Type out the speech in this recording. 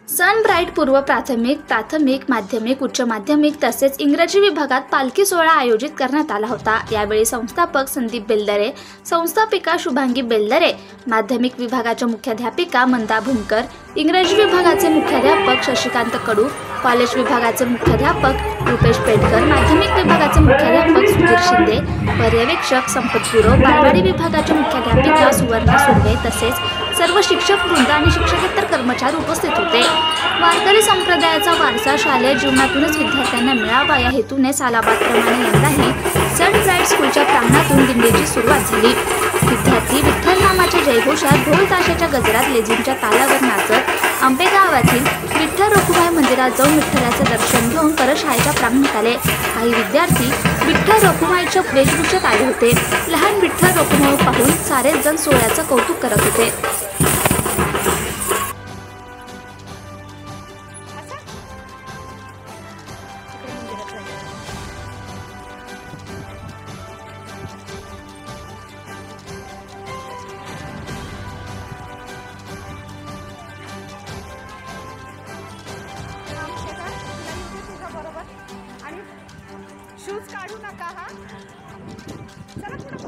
सनब्राईट पूर्व प्राथमिक, प्राथमिक, माध्यमिक, उच्च माध्यमिक तसेच इंग्रजी विभागात पालखी सोहळा आयोजित करण्यात आला होता। यावेळी संस्थापक संदीप बेलदरे, संस्थापिका शुभांगी बेलदरे, माध्यमिक विभागाच्या मुख्याध्यापिका मंदा भुंकर, इंग्रजी विभागाचे मुख्याध्यापक शशिकांत कडू, कॉलेज विभागाचे मुख्याध्यापक रुपेश पेटकर, माध्यमिक विभागाचे मुख्याध्यापक सुधीर शिंदे, पर्यवेक्षक संपत गुरव, बालवाडी विभागाच्या मुख्याध्यापिका सुवर्णा सुर्वे तसेच सर्व शिक्षक वृंद आणि शिक्षकेतर कर्मचारी उपस्थित होते। वारकरी संप्रदायाचा वारसा शालेय जीवनातूनच विद्यार्थ्यांना मिळावा या हेतूने सालाबादप्रमाणे यंदाही सनब्राईट स्कूलच्या प्रांगणातून दिंडीची सुरुवात झाली। विद्यार्थी विठ्ठल नामाच्या जयघोषात ढोल ताशाच्या गजरात लेझिमच्या तालावर नाचत आंबे गावातील विठ्ठल रखुमाई मंदिरात जाऊन विठ्ठलाचे दर्शन घेऊन परत शाळेच्या प्रांगणात आले। काही विद्यार्थी विठ्ठल रखुमाईच्या वेशभूषेत आले होते। लहान विठ्ठल रखुमाई पाहून सारेच जण सोहळ्याचं कौतुक करत होते। शूज काढू नका हा। चला पुढे।